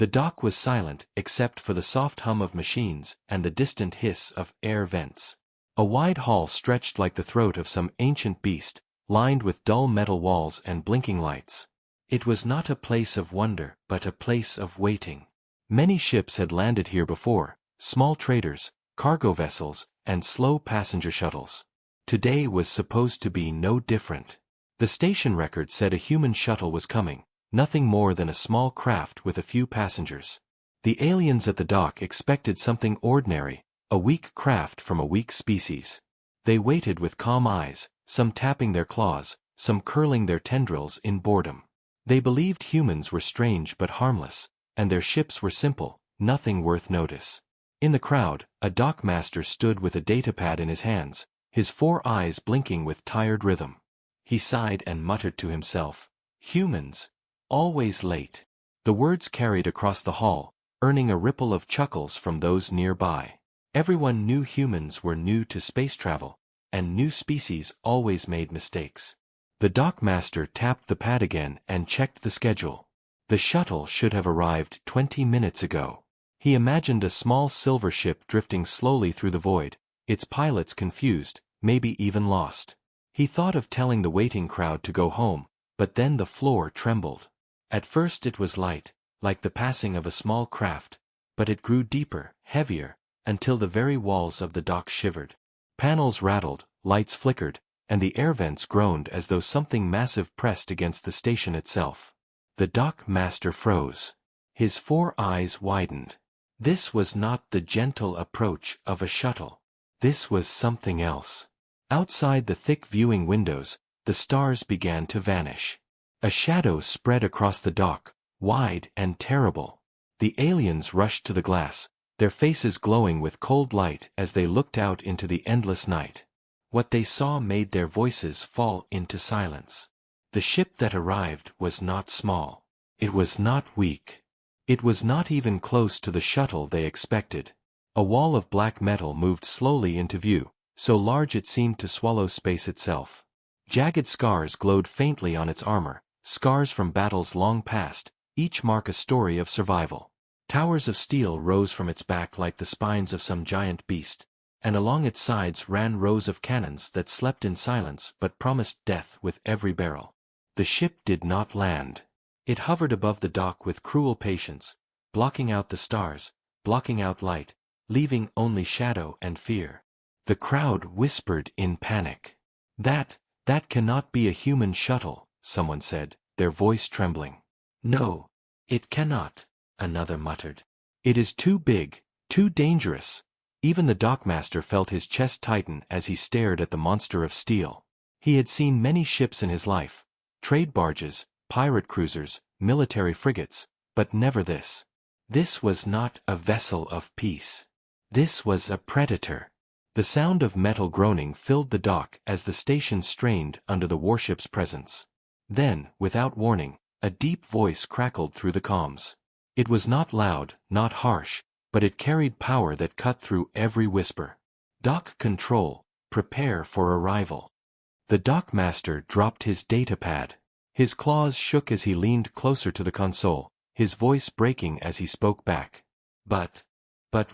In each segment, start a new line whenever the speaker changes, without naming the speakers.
The dock was silent except for the soft hum of machines and the distant hiss of air vents. A wide hall stretched like the throat of some ancient beast, lined with dull metal walls and blinking lights. It was not a place of wonder, but a place of waiting. Many ships had landed here before, small traders, cargo vessels, and slow passenger shuttles. Today was supposed to be no different. The station record said a human shuttle was coming, nothing more than a small craft with a few passengers. The aliens at the dock expected something ordinary, a weak craft from a weak species. They waited with calm eyes, some tapping their claws, some curling their tendrils in boredom. They believed humans were strange but harmless, and their ships were simple, nothing worth notice. In the crowd, a dockmaster stood with a datapad in his hands, his 4 eyes blinking with tired rhythm. He sighed and muttered to himself, "Humans, always late." The words carried across the hall, earning a ripple of chuckles from those nearby. Everyone knew humans were new to space travel, and new species always made mistakes. The dockmaster tapped the pad again and checked the schedule. The shuttle should have arrived 20 minutes ago. He imagined a small silver ship drifting slowly through the void, its pilots confused, maybe even lost. He thought of telling the waiting crowd to go home, but then the floor trembled. At first it was light, like the passing of a small craft, but it grew deeper, heavier, until the very walls of the dock shivered. Panels rattled, lights flickered, and the air vents groaned as though something massive pressed against the station itself. The dock master froze. His 4 eyes widened. This was not the gentle approach of a shuttle. This was something else. Outside the thick viewing windows, the stars began to vanish. A shadow spread across the dock, wide and terrible. The aliens rushed to the glass, their faces glowing with cold light as they looked out into the endless night. What they saw made their voices fall into silence. The ship that arrived was not small. It was not weak. It was not even close to the shuttle they expected. A wall of black metal moved slowly into view, so large it seemed to swallow space itself. Jagged scars glowed faintly on its armor, scars from battles long past, each mark a story of survival. Towers of steel rose from its back like the spines of some giant beast, and along its sides ran rows of cannons that slept in silence but promised death with every barrel. The ship did not land. It hovered above the dock with cruel patience, blocking out the stars, blocking out light, leaving only shadow and fear. The crowd whispered in panic. That cannot be a human shuttle," someone said, their voice trembling. "No, it cannot," another muttered. "It is too big, too dangerous." Even the dockmaster felt his chest tighten as he stared at the monster of steel. He had seen many ships in his life, trade barges, pirate cruisers, military frigates, but never this. This was not a vessel of peace. This was a predator. The sound of metal groaning filled the dock as the station strained under the warship's presence. Then, without warning, a deep voice crackled through the comms. It was not loud, not harsh, but it carried power that cut through every whisper. "Dock control, prepare for arrival." The dockmaster dropped his datapad. His claws shook as he leaned closer to the console, his voice breaking as he spoke back. But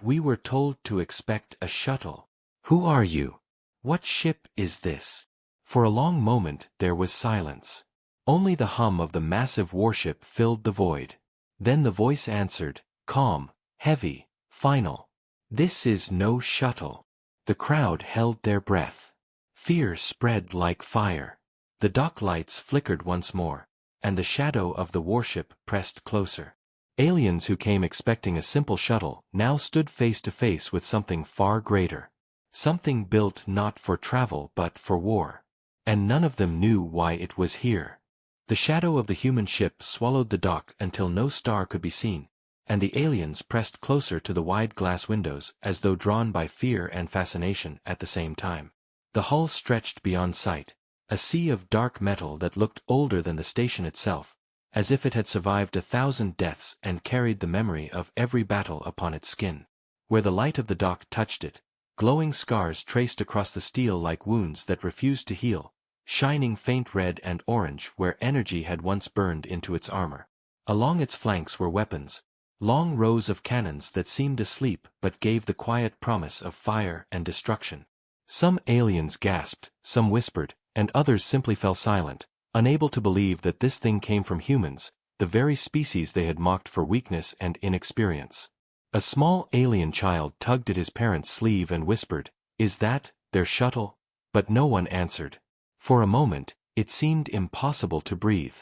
we were told to expect a shuttle. Who are you? What ship is this?" For a long moment there was silence. Only the hum of the massive warship filled the void. Then the voice answered, calm, heavy, final. "This is no shuttle." The crowd held their breath. Fear spread like fire. The dock lights flickered once more, and the shadow of the warship pressed closer. Aliens who came expecting a simple shuttle now stood face to face with something far greater. Something built not for travel but for war. And none of them knew why it was here. The shadow of the human ship swallowed the dock until no star could be seen, and the aliens pressed closer to the wide glass windows as though drawn by fear and fascination at the same time. The hull stretched beyond sight, a sea of dark metal that looked older than the station itself, as if it had survived 1,000 deaths and carried the memory of every battle upon its skin. Where the light of the dock touched it, glowing scars traced across the steel like wounds that refused to heal, shining faint red and orange where energy had once burned into its armor. Along its flanks were weapons, long rows of cannons that seemed asleep but gave the quiet promise of fire and destruction. Some aliens gasped, some whispered, and others simply fell silent, unable to believe that this thing came from humans, the very species they had mocked for weakness and inexperience. A small alien child tugged at his parent's sleeve and whispered, "Is that their shuttle?" But no one answered. For a moment, it seemed impossible to breathe.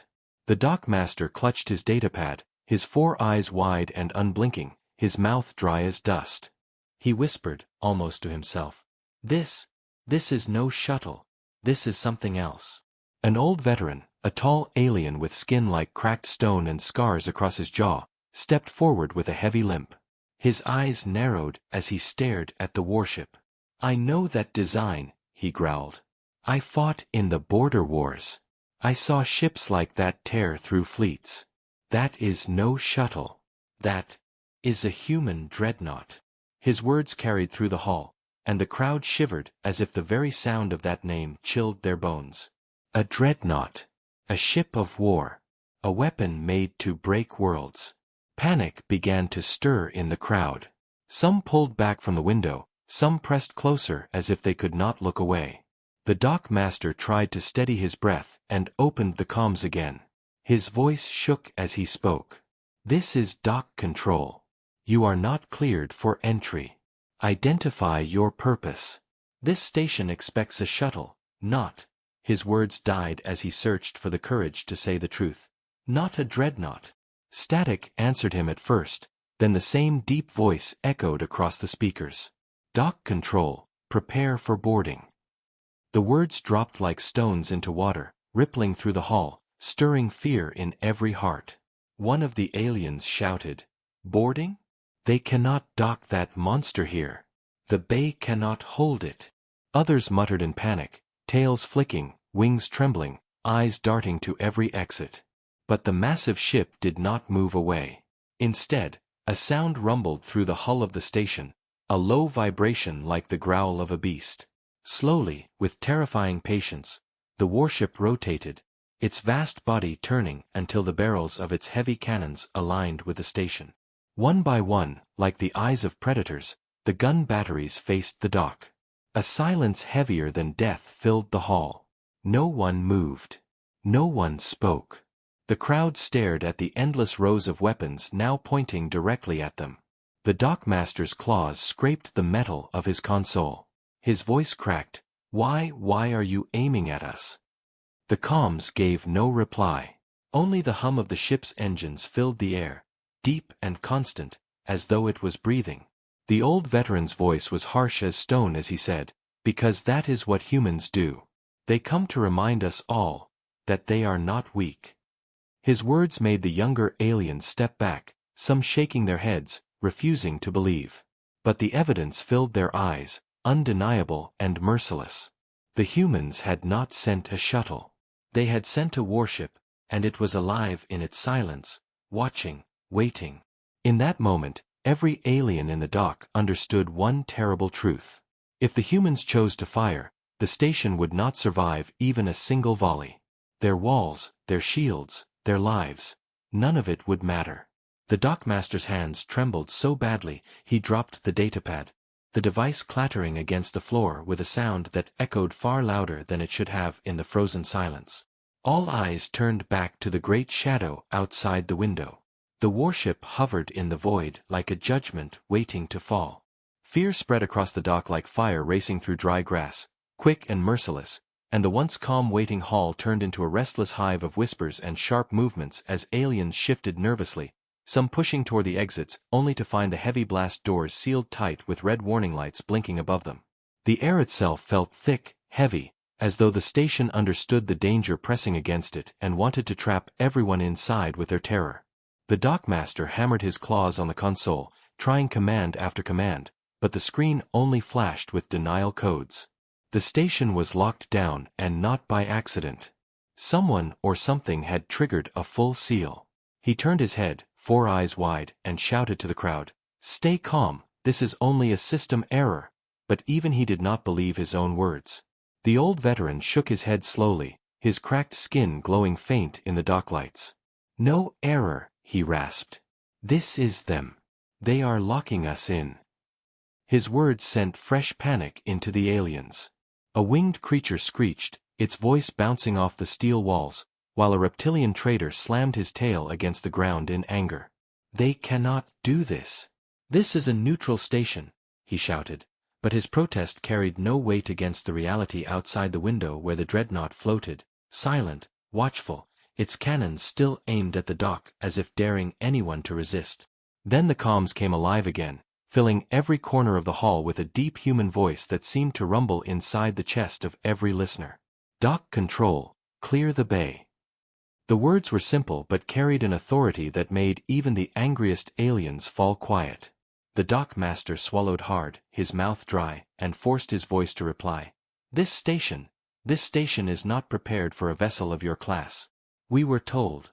The dockmaster clutched his datapad, his 4 eyes wide and unblinking, his mouth dry as dust. He whispered, almost to himself, This is no shuttle. This is something else." An old veteran, a tall alien with skin like cracked stone and scars across his jaw, stepped forward with a heavy limp. His eyes narrowed as he stared at the warship. "I know that design," he growled. "I fought in the border wars. I saw ships like that tear through fleets. That is no shuttle. That is a human dreadnought." His words carried through the hall, and the crowd shivered as if the very sound of that name chilled their bones. A dreadnought. A ship of war. A weapon made to break worlds. Panic began to stir in the crowd. Some pulled back from the window, some pressed closer as if they could not look away. The dockmaster tried to steady his breath and opened the comms again. His voice shook as he spoke. "This is dock control. You are not cleared for entry. Identify your purpose. This station expects a shuttle, not—" His words died as he searched for the courage to say the truth. "Not a dreadnought." Static answered him at first, then the same deep voice echoed across the speakers. "Dock control, prepare for boarding." The words dropped like stones into water, rippling through the hall, stirring fear in every heart. One of the aliens shouted, "Boarding? They cannot dock that monster here. The bay cannot hold it." Others muttered in panic, tails flicking, wings trembling, eyes darting to every exit. But the massive ship did not move away. Instead, a sound rumbled through the hull of the station, a low vibration like the growl of a beast. Slowly, with terrifying patience, the warship rotated, its vast body turning until the barrels of its heavy cannons aligned with the station. One by one, like the eyes of predators, the gun batteries faced the dock. A silence heavier than death filled the hall. No one moved. No one spoke. The crowd stared at the endless rows of weapons now pointing directly at them. The dockmaster's claws scraped the metal of his console. His voice cracked, Why are you aiming at us?" The comms gave no reply. Only the hum of the ship's engines filled the air, deep and constant, as though it was breathing. The old veteran's voice was harsh as stone as he said, "Because that is what humans do. They come to remind us all that they are not weak." His words made the younger aliens step back, some shaking their heads, refusing to believe. But the evidence filled their eyes, undeniable and merciless. The humans had not sent a shuttle. They had sent a warship, and it was alive in its silence, watching, waiting. In that moment, every alien in the dock understood one terrible truth. If the humans chose to fire, the station would not survive even a single volley. Their walls, their shields, their lives, none of it would matter. The dockmaster's hands trembled so badly he dropped the datapad, the device clattering against the floor with a sound that echoed far louder than it should have in the frozen silence. All eyes turned back to the great shadow outside the window. The warship hovered in the void like a judgment waiting to fall. Fear spread across the dock like fire racing through dry grass, quick and merciless, and the once calm waiting hall turned into a restless hive of whispers and sharp movements as aliens shifted nervously, some pushing toward the exits only to find the heavy blast doors sealed tight with red warning lights blinking above them. The air itself felt thick, heavy, as though the station understood the danger pressing against it and wanted to trap everyone inside with their terror. The dockmaster hammered his claws on the console, trying command after command, but the screen only flashed with denial codes. The station was locked down, and not by accident. Someone or something had triggered a full seal. He turned his head, 4 eyes wide, and shouted to the crowd, "Stay calm, this is only a system error." But even he did not believe his own words. The old veteran shook his head slowly, his cracked skin glowing faint in the dock lights. "No error," he rasped. This is them. They are locking us in. His words sent fresh panic into the aliens. A winged creature screeched, its voice bouncing off the steel walls, while a reptilian trader slammed his tail against the ground in anger. They cannot do this. This is a neutral station, he shouted, but his protest carried no weight against the reality outside the window where the dreadnought floated, silent, watchful, its cannons still aimed at the dock as if daring anyone to resist. Then the comms came alive again, filling every corner of the hall with a deep human voice that seemed to rumble inside the chest of every listener. Dock control, clear the bay. The words were simple but carried an authority that made even the angriest aliens fall quiet. The dock master swallowed hard, his mouth dry, and forced his voice to reply. This station is not prepared for a vessel of your class. We were told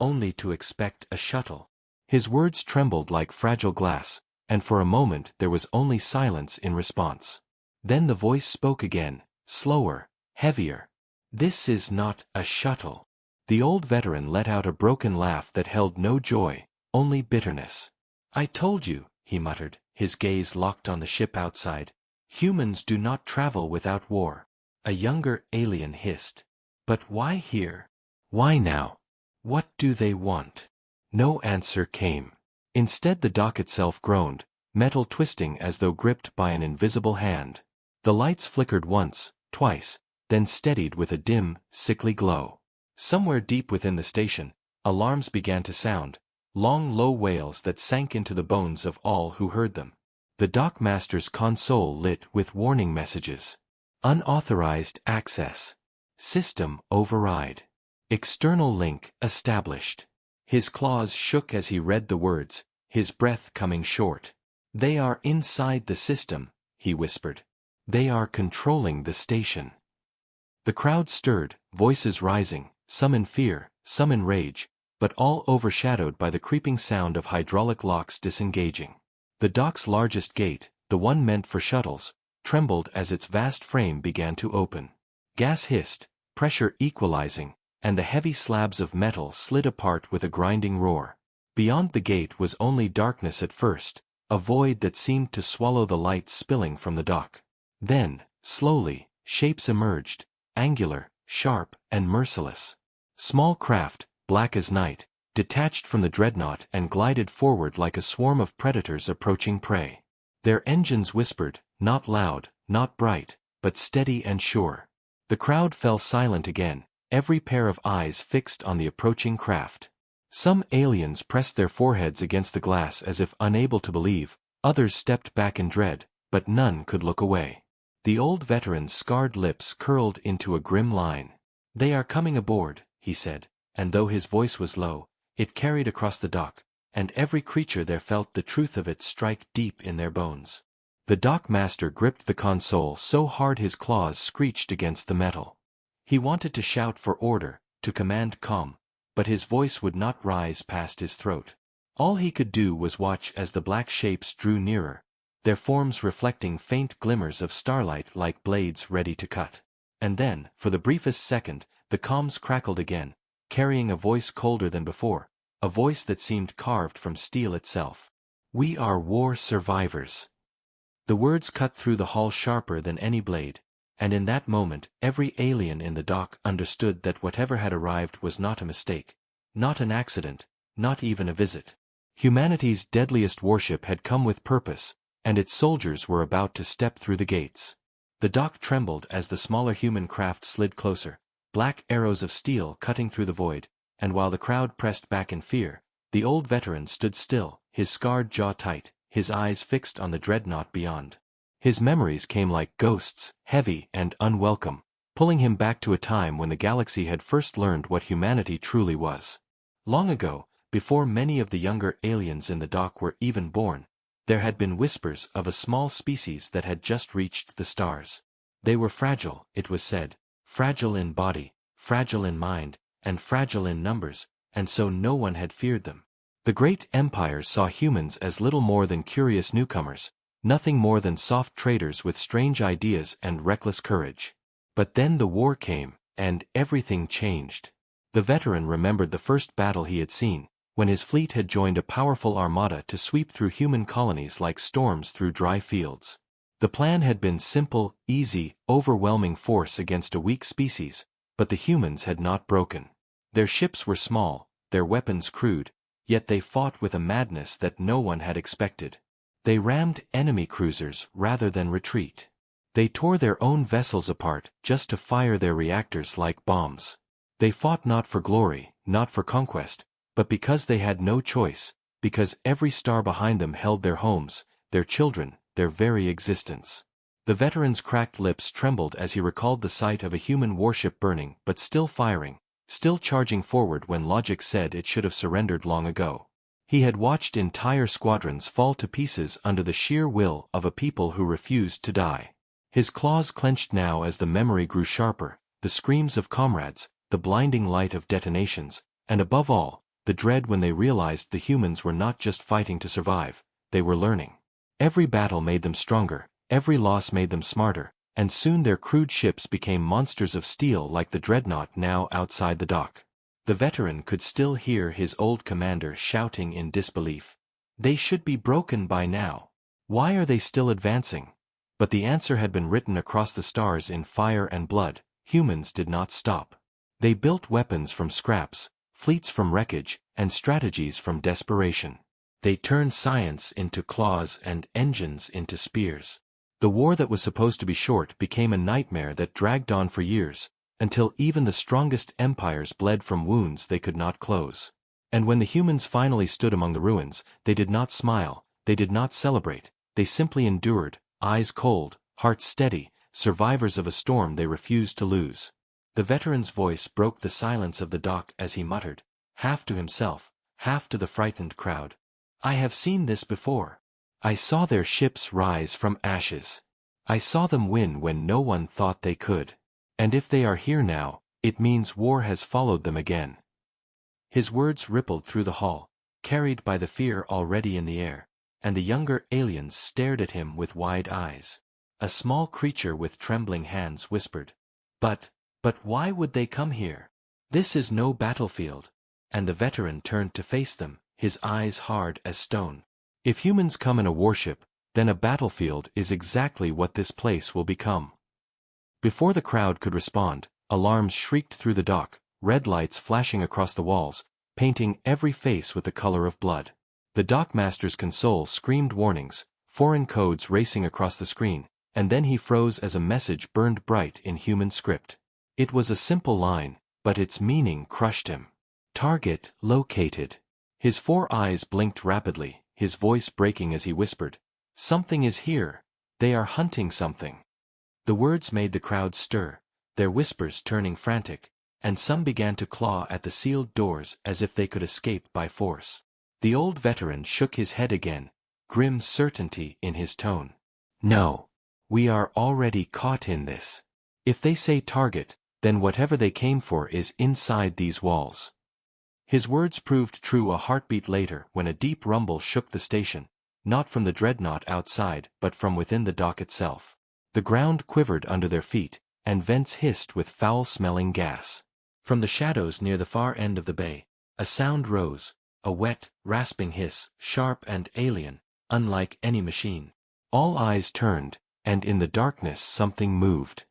only to expect a shuttle. His words trembled like fragile glass, and for a moment there was only silence in response. Then the voice spoke again, slower, heavier. This is not a shuttle. The old veteran let out a broken laugh that held no joy, only bitterness. I told you, he muttered, his gaze locked on the ship outside. Humans do not travel without war. A younger alien hissed. But why here? Why now? What do they want? No answer came. Instead the dock itself groaned, metal twisting as though gripped by an invisible hand. The lights flickered once, twice, then steadied with a dim, sickly glow. Somewhere deep within the station, alarms began to sound, long low wails that sank into the bones of all who heard them. The dock master's console lit with warning messages. Unauthorized access. System override. External link established. His claws shook as he read the words, his breath coming short. They are inside the system, he whispered. They are controlling the station. The crowd stirred, voices rising, some in fear, some in rage, but all overshadowed by the creeping sound of hydraulic locks disengaging. The dock's largest gate, the one meant for shuttles, trembled as its vast frame began to open. Gas hissed, pressure equalizing, and the heavy slabs of metal slid apart with a grinding roar. Beyond the gate was only darkness at first, a void that seemed to swallow the light spilling from the dock. Then, slowly, shapes emerged, angular, sharp, and merciless. Small craft, black as night, detached from the dreadnought and glided forward like a swarm of predators approaching prey. Their engines whispered, not loud, not bright, but steady and sure. The crowd fell silent again, every pair of eyes fixed on the approaching craft. Some aliens pressed their foreheads against the glass as if unable to believe, others stepped back in dread, but none could look away. The old veteran's scarred lips curled into a grim line. They are coming aboard, he said, and though his voice was low, it carried across the dock, and every creature there felt the truth of it strike deep in their bones. The dock master gripped the console so hard his claws screeched against the metal. He wanted to shout for order, to command calm, but his voice would not rise past his throat. All he could do was watch as the black shapes drew nearer, their forms reflecting faint glimmers of starlight like blades ready to cut. And then, for the briefest second, the comms crackled again, carrying a voice colder than before, a voice that seemed carved from steel itself. We are war survivors. The words cut through the hall sharper than any blade, and in that moment every alien in the dock understood that whatever had arrived was not a mistake, not an accident, not even a visit. Humanity's deadliest warship had come with purpose, and its soldiers were about to step through the gates. The dock trembled as the smaller human craft slid closer, black arrows of steel cutting through the void, and while the crowd pressed back in fear, the old veteran stood still, his scarred jaw tight, his eyes fixed on the dreadnought beyond. His memories came like ghosts, heavy and unwelcome, pulling him back to a time when the galaxy had first learned what humanity truly was. Long ago, before many of the younger aliens in the dock were even born, there had been whispers of a small species that had just reached the stars. They were fragile, it was said, fragile in body, fragile in mind, and fragile in numbers, and so no one had feared them. The great empires saw humans as little more than curious newcomers, nothing more than soft traders with strange ideas and reckless courage. But then the war came, and everything changed. The veteran remembered the first battle he had seen, when his fleet had joined a powerful armada to sweep through human colonies like storms through dry fields. The plan had been simple, easy, overwhelming force against a weak species, but the humans had not broken. Their ships were small, their weapons crude, yet they fought with a madness that no one had expected. They rammed enemy cruisers rather than retreat. They tore their own vessels apart just to fire their reactors like bombs. They fought not for glory, not for conquest, but because they had no choice, because every star behind them held their homes, their children, their very existence. The veteran's cracked lips trembled as he recalled the sight of a human warship burning but still firing, still charging forward when logic said it should have surrendered long ago. He had watched entire squadrons fall to pieces under the sheer will of a people who refused to die. His claws clenched now as the memory grew sharper, the screams of comrades, the blinding light of detonations, and above all, the dread when they realized the humans were not just fighting to survive, they were learning. Every battle made them stronger, every loss made them smarter, and soon their crude ships became monsters of steel like the dreadnought now outside the dock. The veteran could still hear his old commander shouting in disbelief. They should be broken by now. Why are they still advancing? But the answer had been written across the stars in fire and blood. Humans did not stop. They built weapons from scraps, fleets from wreckage, and strategies from desperation. They turned science into claws and engines into spears. The war that was supposed to be short became a nightmare that dragged on for years, until even the strongest empires bled from wounds they could not close. And when the humans finally stood among the ruins, they did not smile, they did not celebrate, they simply endured, eyes cold, hearts steady, survivors of a storm they refused to lose. The veteran's voice broke the silence of the dock as he muttered, half to himself, half to the frightened crowd. I have seen this before. I saw their ships rise from ashes. I saw them win when no one thought they could. And if they are here now, it means war has followed them again. His words rippled through the hall, carried by the fear already in the air, and the younger aliens stared at him with wide eyes. A small creature with trembling hands whispered, But why would they come here? This is no battlefield. And the veteran turned to face them, his eyes hard as stone. If humans come in a warship, then a battlefield is exactly what this place will become. Before the crowd could respond, alarms shrieked through the dock, red lights flashing across the walls, painting every face with the color of blood. The dockmaster's console screamed warnings, foreign codes racing across the screen, and then he froze as a message burned bright in human script. It was a simple line, but its meaning crushed him. Target located. His 4 eyes blinked rapidly, his voice breaking as he whispered, Something is here. They are hunting something. The words made the crowd stir, their whispers turning frantic, and some began to claw at the sealed doors as if they could escape by force. The old veteran shook his head again, grim certainty in his tone. No. We are already caught in this. If they say target, then whatever they came for is inside these walls. His words proved true a heartbeat later when a deep rumble shook the station, not from the dreadnought outside but from within the dock itself. The ground quivered under their feet, and vents hissed with foul-smelling gas. From the shadows near the far end of the bay, a sound rose, a wet, rasping hiss, sharp and alien, unlike any machine. All eyes turned, and in the darkness something moved.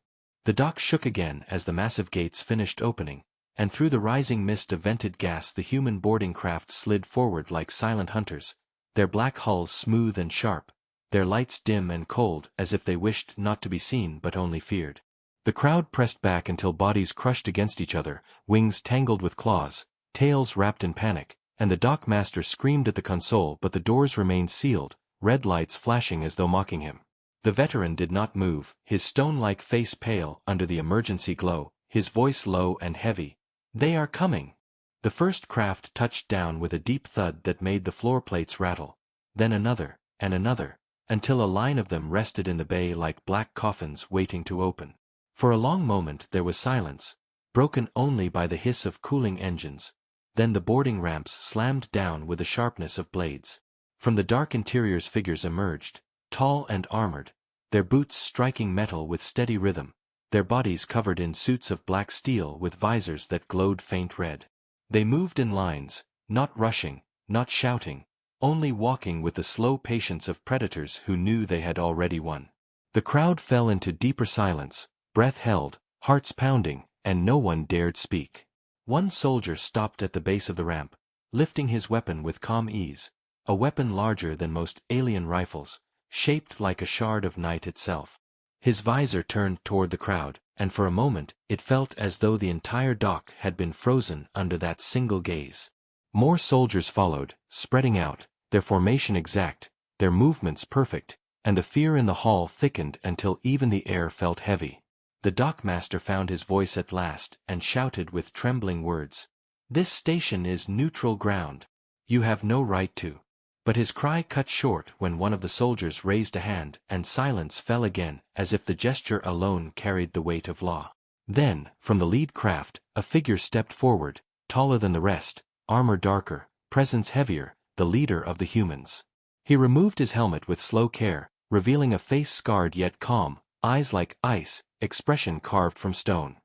The dock shook again as the massive gates finished opening, and through the rising mist of vented gas the human boarding craft slid forward like silent hunters, their black hulls smooth and sharp, their lights dim and cold as if they wished not to be seen but only feared. The crowd pressed back until bodies crushed against each other, wings tangled with claws, tails wrapped in panic, and the dockmaster screamed at the console but the doors remained sealed, red lights flashing as though mocking him. The veteran did not move, his stone-like face pale under the emergency glow, his voice low and heavy. They are coming. The first craft touched down with a deep thud that made the floor plates rattle, then another, and another, until a line of them rested in the bay like black coffins waiting to open. For a long moment there was silence, broken only by the hiss of cooling engines. Then the boarding ramps slammed down with the sharpness of blades. From the dark interiors figures emerged, tall and armored, their boots striking metal with steady rhythm, their bodies covered in suits of black steel with visors that glowed faint red. They moved in lines, not rushing, not shouting, only walking with the slow patience of predators who knew they had already won. The crowd fell into deeper silence, breath held, hearts pounding, and no one dared speak. One soldier stopped at the base of the ramp, lifting his weapon with calm ease, a weapon larger than most alien rifles, shaped like a shard of night itself. His visor turned toward the crowd, and for a moment it felt as though the entire dock had been frozen under that single gaze. More soldiers followed, spreading out, their formation exact, their movements perfect, and the fear in the hall thickened until even the air felt heavy. The dockmaster found his voice at last and shouted with trembling words, "This station is neutral ground. You have no right to." But his cry cut short when one of the soldiers raised a hand and silence fell again as if the gesture alone carried the weight of law. Then, from the lead craft, a figure stepped forward, taller than the rest, armor darker, presence heavier, the leader of the humans. He removed his helmet with slow care, revealing a face scarred yet calm, eyes like ice, expression carved from stone.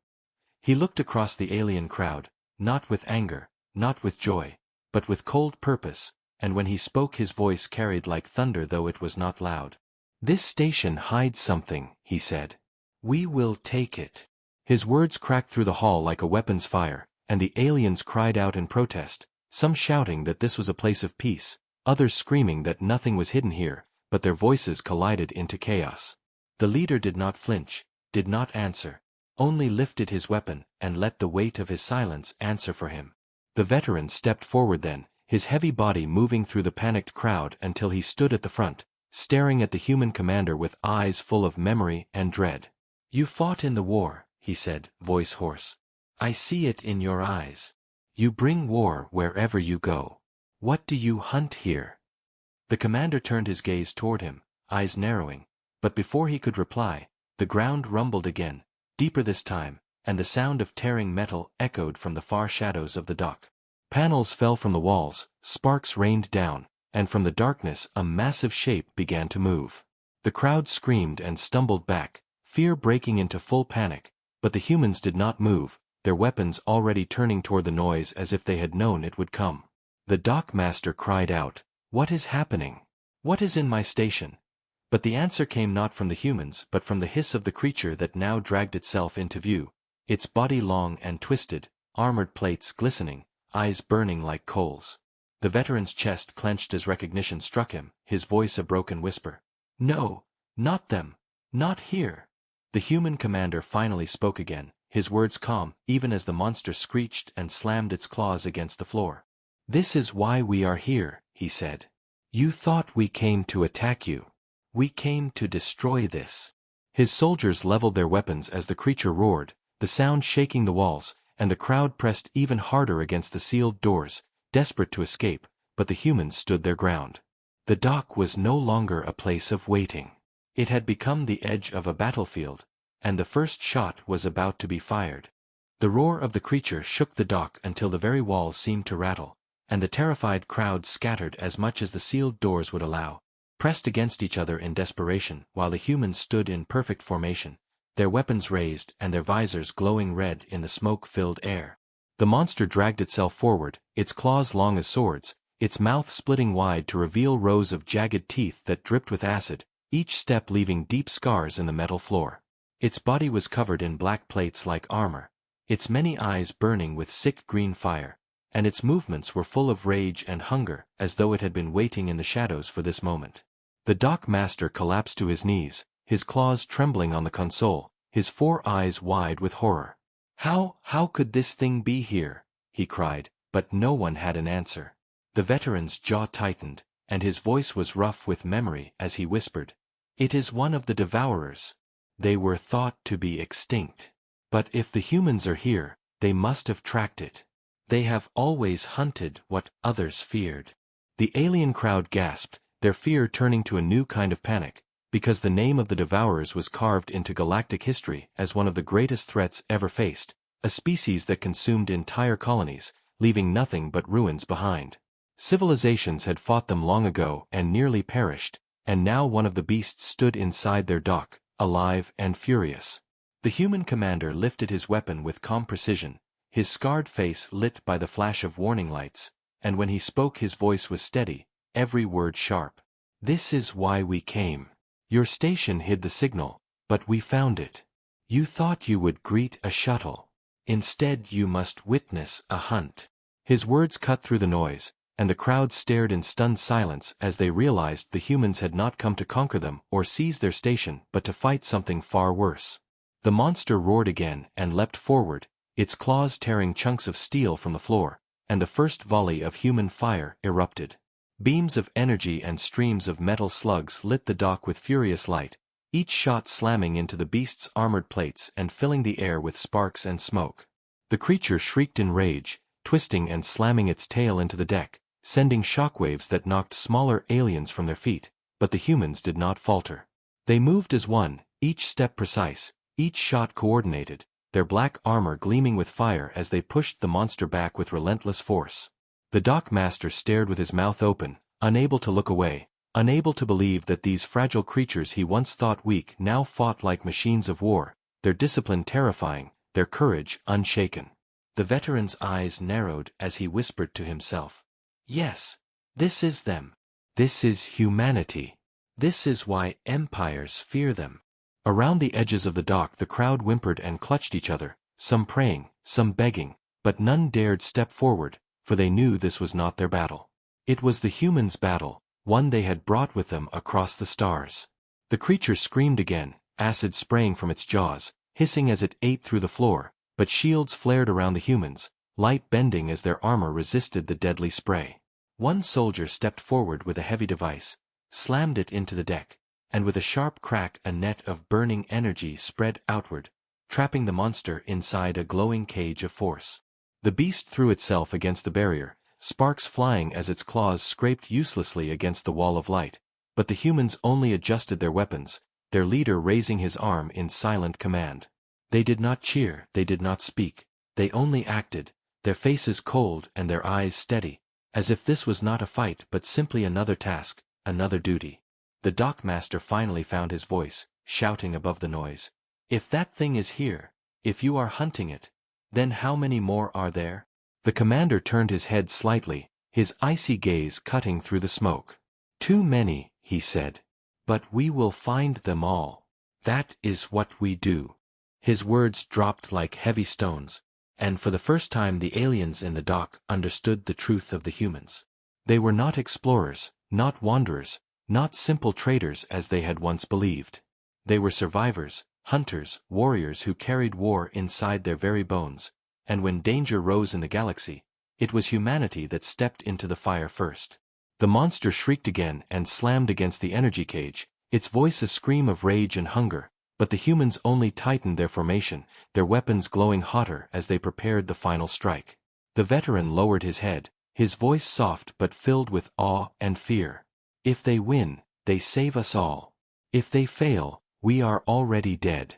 He looked across the alien crowd, not with anger, not with joy, but with cold purpose, and when he spoke his voice carried like thunder though it was not loud. "This station hides something," he said. "We will take it." His words cracked through the hall like a weapon's fire, and the aliens cried out in protest, some shouting that this was a place of peace, others screaming that nothing was hidden here, but their voices collided into chaos. The leader did not flinch, did not answer, only lifted his weapon and let the weight of his silence answer for him. The veteran stepped forward then, his heavy body moving through the panicked crowd until he stood at the front, staring at the human commander with eyes full of memory and dread. "You fought in the war," he said, voice hoarse. "I see it in your eyes. You bring war wherever you go. What do you hunt here?" The commander turned his gaze toward him, eyes narrowing, but before he could reply, the ground rumbled again, deeper this time, and the sound of tearing metal echoed from the far shadows of the dock. Panels fell from the walls, sparks rained down, and from the darkness a massive shape began to move. The crowd screamed and stumbled back, fear breaking into full panic, but the humans did not move, their weapons already turning toward the noise as if they had known it would come. The dockmaster cried out, "What is happening? What is in my station?" But the answer came not from the humans but from the hiss of the creature that now dragged itself into view, its body long and twisted, armored plates glistening, eyes burning like coals. The veteran's chest clenched as recognition struck him, his voice a broken whisper. "No, not them, not here." The human commander finally spoke again, his words calm even as the monster screeched and slammed its claws against the floor. "This is why we are here," he said. "You thought we came to attack you. We came to destroy this." His soldiers leveled their weapons as the creature roared, the sound shaking the walls, and the crowd pressed even harder against the sealed doors, desperate to escape, but the humans stood their ground. The dock was no longer a place of waiting. It had become the edge of a battlefield, and the first shot was about to be fired. The roar of the creature shook the dock until the very walls seemed to rattle, and the terrified crowd scattered as much as the sealed doors would allow, pressed against each other in desperation while the humans stood in perfect formation, their weapons raised and their visors glowing red in the smoke-filled air. The monster dragged itself forward, its claws long as swords, its mouth splitting wide to reveal rows of jagged teeth that dripped with acid, each step leaving deep scars in the metal floor. Its body was covered in black plates like armor, its many eyes burning with sick green fire, and its movements were full of rage and hunger as though it had been waiting in the shadows for this moment. The dock master collapsed to his knees, his claws trembling on the console, his 4 eyes wide with horror. How could this thing be here?" he cried, but no one had an answer. The veteran's jaw tightened, and his voice was rough with memory as he whispered, "It is one of the devourers. They were thought to be extinct. But if the humans are here, they must have tracked it. They have always hunted what others feared." The alien crowd gasped, their fear turning to a new kind of panic, because the name of the devourers was carved into galactic history as one of the greatest threats ever faced, a species that consumed entire colonies, leaving nothing but ruins behind. Civilizations had fought them long ago and nearly perished, and now one of the beasts stood inside their dock, alive and furious. The human commander lifted his weapon with calm precision, his scarred face lit by the flash of warning lights, and when he spoke his voice was steady, every word sharp. "This is why we came. Your station hid the signal, but we found it. You thought you would greet a shuttle. Instead you must witness a hunt." His words cut through the noise, and the crowd stared in stunned silence as they realized the humans had not come to conquer them or seize their station but to fight something far worse. The monster roared again and leapt forward, its claws tearing chunks of steel from the floor, and the first volley of human fire erupted. Beams of energy and streams of metal slugs lit the dock with furious light, each shot slamming into the beast's armored plates and filling the air with sparks and smoke. The creature shrieked in rage, twisting and slamming its tail into the deck, sending shockwaves that knocked smaller aliens from their feet, but the humans did not falter. They moved as one, each step precise, each shot coordinated, their black armor gleaming with fire as they pushed the monster back with relentless force. The dockmaster stared with his mouth open, unable to look away, unable to believe that these fragile creatures he once thought weak now fought like machines of war, their discipline terrifying, their courage unshaken. The veteran's eyes narrowed as he whispered to himself, "Yes, this is them. This is humanity. This is why empires fear them." Around the edges of the dock the crowd whimpered and clutched each other, some praying, some begging, but none dared step forward, for they knew this was not their battle. It was the humans' battle, one they had brought with them across the stars. The creature screamed again, acid spraying from its jaws, hissing as it ate through the floor, but shields flared around the humans, light bending as their armor resisted the deadly spray. One soldier stepped forward with a heavy device, slammed it into the deck, and with a sharp crack a net of burning energy spread outward, trapping the monster inside a glowing cage of force. The beast threw itself against the barrier, sparks flying as its claws scraped uselessly against the wall of light, but the humans only adjusted their weapons, their leader raising his arm in silent command. They did not cheer, they did not speak, they only acted, their faces cold and their eyes steady, as if this was not a fight but simply another task, another duty. The dockmaster finally found his voice, shouting above the noise. "If that thing is here, if you are hunting it, then how many more are there?" The commander turned his head slightly, his icy gaze cutting through the smoke. "Too many," he said. "But we will find them all. That is what we do." His words dropped like heavy stones, and for the first time the aliens in the dock understood the truth of the humans. They were not explorers, not wanderers, not simple traders as they had once believed. They were survivors, hunters, warriors who carried war inside their very bones, and when danger rose in the galaxy, it was humanity that stepped into the fire first. The monster shrieked again and slammed against the energy cage, its voice a scream of rage and hunger, but the humans only tightened their formation, their weapons glowing hotter as they prepared the final strike. The veteran lowered his head, his voice soft but filled with awe and fear. "If they win, they save us all. If they fail, we are already dead."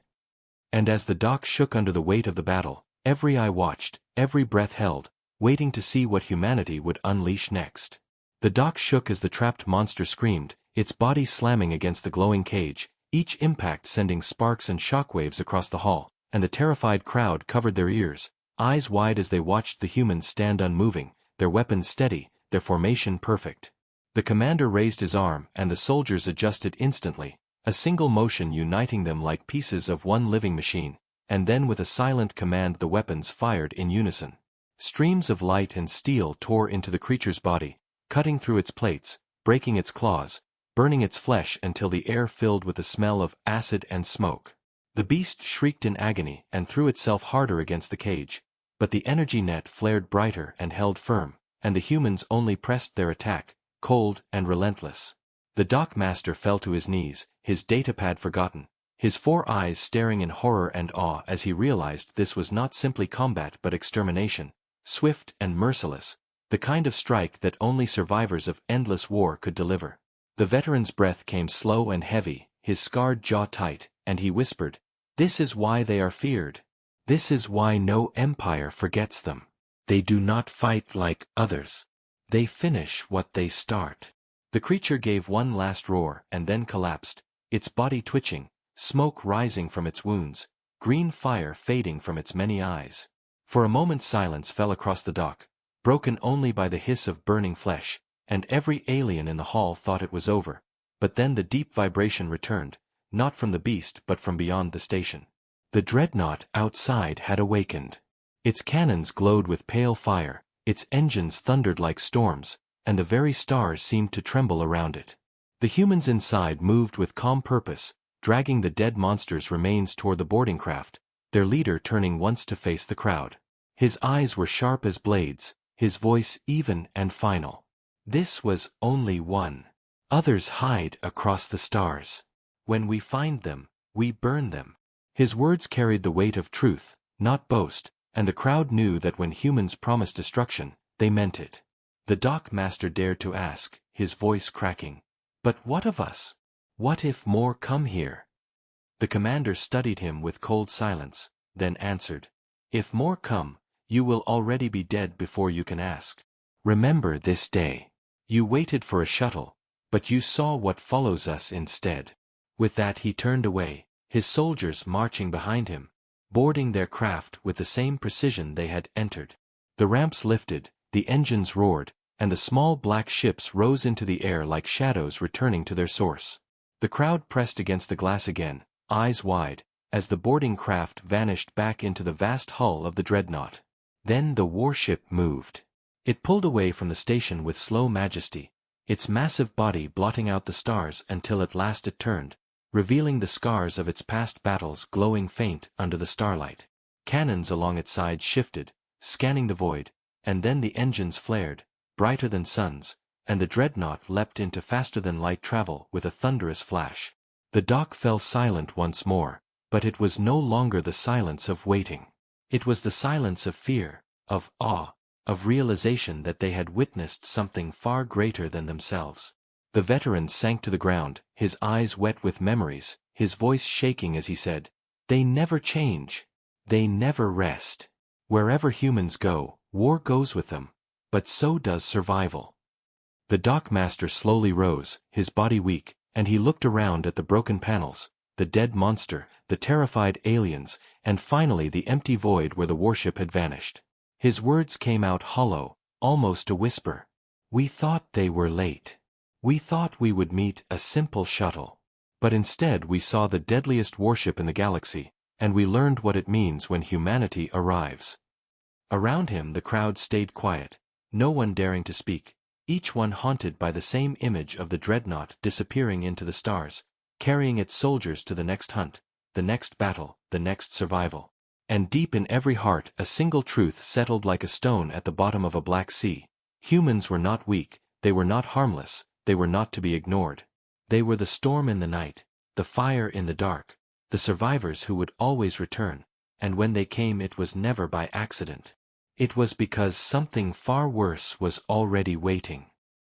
And as the dock shook under the weight of the battle, every eye watched, every breath held, waiting to see what humanity would unleash next. The dock shook as the trapped monster screamed, its body slamming against the glowing cage, each impact sending sparks and shockwaves across the hall, and the terrified crowd covered their ears, eyes wide as they watched the humans stand unmoving, their weapons steady, their formation perfect. The commander raised his arm and the soldiers adjusted instantly, a single motion uniting them like pieces of one living machine, and then with a silent command the weapons fired in unison. Streams of light and steel tore into the creature's body, cutting through its plates, breaking its claws, burning its flesh until the air filled with the smell of acid and smoke. The beast shrieked in agony and threw itself harder against the cage, but the energy net flared brighter and held firm, and the humans only pressed their attack, cold and relentless. The dockmaster fell to his knees, his datapad forgotten, his 4 eyes staring in horror and awe as he realized this was not simply combat but extermination, swift and merciless, the kind of strike that only survivors of endless war could deliver. The veteran's breath came slow and heavy, his scarred jaw tight, and he whispered, "This is why they are feared. This is why no empire forgets them. They do not fight like others. They finish what they start." The creature gave one last roar and then collapsed, its body twitching, smoke rising from its wounds, green fire fading from its many eyes. For a moment silence fell across the dock, broken only by the hiss of burning flesh, and every alien in the hall thought it was over. But then the deep vibration returned, not from the beast but from beyond the station. The dreadnought outside had awakened. Its cannons glowed with pale fire, its engines thundered like storms, and the very stars seemed to tremble around it. The humans inside moved with calm purpose, dragging the dead monster's remains toward the boarding craft, their leader turning once to face the crowd. His eyes were sharp as blades, his voice even and final. This was only one. Others hide across the stars. When we find them, we burn them. His words carried the weight of truth, not boast, and the crowd knew that when humans promised destruction, they meant it. The dock master dared to ask, his voice cracking, "But what of us? What if more come here?" The commander studied him with cold silence, then answered, "If more come, you will already be dead before you can ask. Remember this day. You waited for a shuttle, but you saw what follows us instead." With that he turned away, his soldiers marching behind him, boarding their craft with the same precision they had entered. The ramps lifted, the engines roared, and the small black ships rose into the air like shadows returning to their source. The crowd pressed against the glass again, eyes wide, as the boarding craft vanished back into the vast hull of the dreadnought. Then the warship moved. It pulled away from the station with slow majesty, its massive body blotting out the stars until at last it turned, revealing the scars of its past battles glowing faint under the starlight. Cannons along its sides shifted, scanning the void, and then the engines flared, brighter than suns, and the dreadnought leapt into faster-than-light travel with a thunderous flash. The dock fell silent once more, but it was no longer the silence of waiting. It was the silence of fear, of awe, of realization that they had witnessed something far greater than themselves. The veteran sank to the ground, his eyes wet with memories, his voice shaking as he said, "They never change. They never rest. Wherever humans go, war goes with them, but so does survival." The dockmaster slowly rose, his body weak, and he looked around at the broken panels, the dead monster, the terrified aliens, and finally the empty void where the warship had vanished. His words came out hollow, almost a whisper. "We thought they were late. We thought we would meet a simple shuttle. But instead we saw the deadliest warship in the galaxy, and we learned what it means when humanity arrives." Around him the crowd stayed quiet, no one daring to speak, each one haunted by the same image of the dreadnought disappearing into the stars, carrying its soldiers to the next hunt, the next battle, the next survival. And deep in every heart a single truth settled like a stone at the bottom of a black sea. Humans were not weak, they were not harmless, they were not to be ignored. They were the storm in the night, the fire in the dark, the survivors who would always return, and when they came it was never by accident. It was because something far worse was already waiting.